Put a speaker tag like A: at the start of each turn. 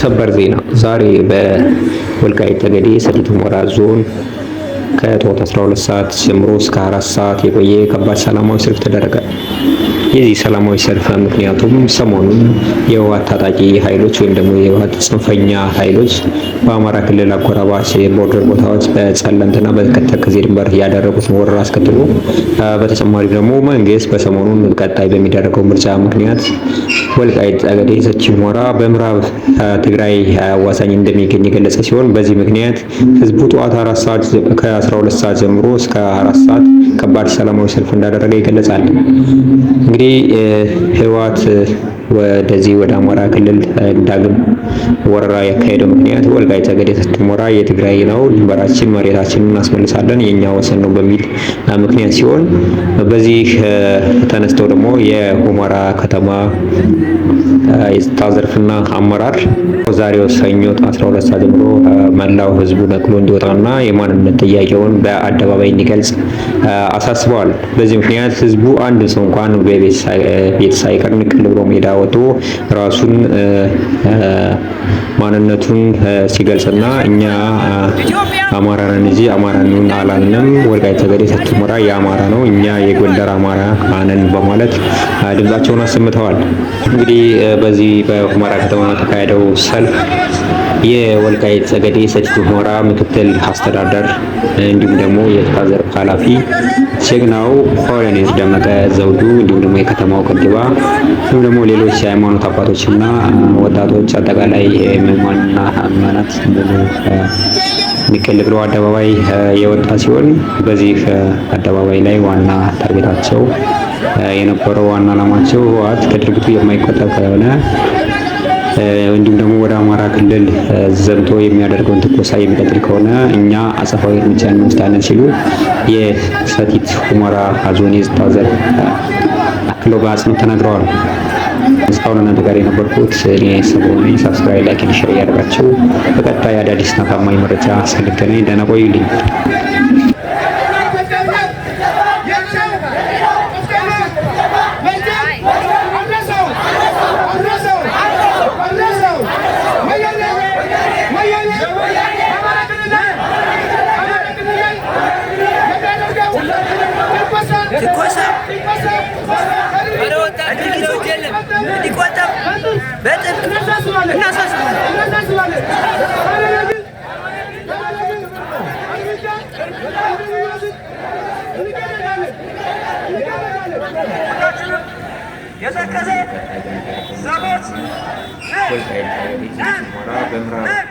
A: ሰበር ዜና ዛሬ በወልቃይት ጠገዴ ሰቲት ሁመራ ዞን ከጠዋት 12 ሰዓት ጀምሮ እስከ 4 ሰዓት የቆየ ከባድ ሰላማዊ ሰልፍ ተደረገ። የዚህ ሰላማዊ ሰልፍ ምክንያቱም ሰሞኑን የህወሓት ታጣቂ ኃይሎች ወይም ደግሞ የህወሓት ጽንፈኛ ኃይሎች በአማራ ክልል አጎራባች ቦርደር ቦታዎች በጸለምትና በተከዜ ድንበር ያደረጉትን ወረራ አስከትሎ በተጨማሪ ደግሞ መንግስት በሰሞኑን ቀጣይ በሚደረገው ምርጫ ምክንያት ወልቃይት ጠገዴ ሰቲት ሁመራ በምዕራብ ትግራይ አዋሳኝ እንደሚገኝ የገለጸ ሲሆን በዚህ ምክንያት ህዝቡ ጠዋት 4 ሰዓት ከ12 ሰዓት ጀምሮ እስከ 4 ሰዓት ከባድ ሰላማዊ ሰልፍ እንዳደረገ ይገለጻል። እንግዲህ ህወሓት ወደዚህ ወደ አማራ ክልል ዳግም ወረራ ያካሄደው ምክንያት ወልቃይት ጠገዴ ሰቲት ሁመራ የትግራይ ነው፣ ድንበራችን መሬታችንን እናስመልሳለን፣ የኛ ወሰን ነው በሚል ምክንያት ሲሆን በዚህ ተነስተው ደግሞ የሁመራ ከተማ የጸጥታ ዘርፍና አመራር ዛሬው ሰኞ 12 ሰዓት ጀምሮ መላው ህዝቡ ነቅሎ እንዲወጣና የማንነት ጥያቄውን በአደባባይ እንዲገልጽ አሳስበዋል። በዚህ ምክንያት ህዝቡ አንድ ሰው እንኳን ቤት ሳይቀር ንቅል ብሎ ሜዳ ወጥቶ ራሱን ማንነቱን ሲገልጽና እኛ አማራ ነን እንጂ አማራን አላልንም፣ ወልቃይት ጠገዴ ሰቲት ሁመራ የአማራ ነው፣ እኛ የጎንደር አማራ ነን በማለት ድምጻቸውን አሰምተዋል። እንግዲህ በዚህ በሁመራ ከተማ የተካሄደው ሰልፍ የወልቃይት ጠገዴ ሰቲት ሁመራ ምክትል አስተዳደር እንዲሁም ደግሞ የጸጥታ ዘርፍ ኃላፊ ጀግናው ኮሎኔል ደመቀ ዘውዱ እንዲሁም ደግሞ የከተማው ከንቲባ እንዲሁም ደግሞ ሌሎች የሃይማኖት አባቶችና ወጣቶች አጠቃላይ ምዕመናንና ምዕመናት ንቅል ብለው አደባባይ የወጣ ሲሆን በዚህ አደባባይ ላይ ዋና ታርጌታቸው የነበረው ዋና ዓላማቸው ህወሓት ከድርጊቱ የማይቆጠብ ከሆነ እንዲሁም ደግሞ ወደ አማራ ክልል ዘምቶ የሚያደርገውን ትንኮሳ የሚቀጥል ከሆነ እኛ አጸፋዊ እርምጃ እንወስዳለን ሲሉ የሰቲት ሁመራ ዞን የጸጥታ ዘርፍ አክለው በአጽንኦት ተናግረዋል። እስካሁን እናንተ ጋር የነበርኩት እኔ ሰሞኑን ሰብስክራይብ፣ ላይክ፣ ሼር እያደረጋችሁ በቀጣይ አዳዲስና ታማኝ መረጃ እስክንገናኝ ደህና ቆዩልኝ።
B: የዘከዘ ዘቦት
A: ወልቃይት ጠገዴ ሰቲት ሁመራ በምዕራብ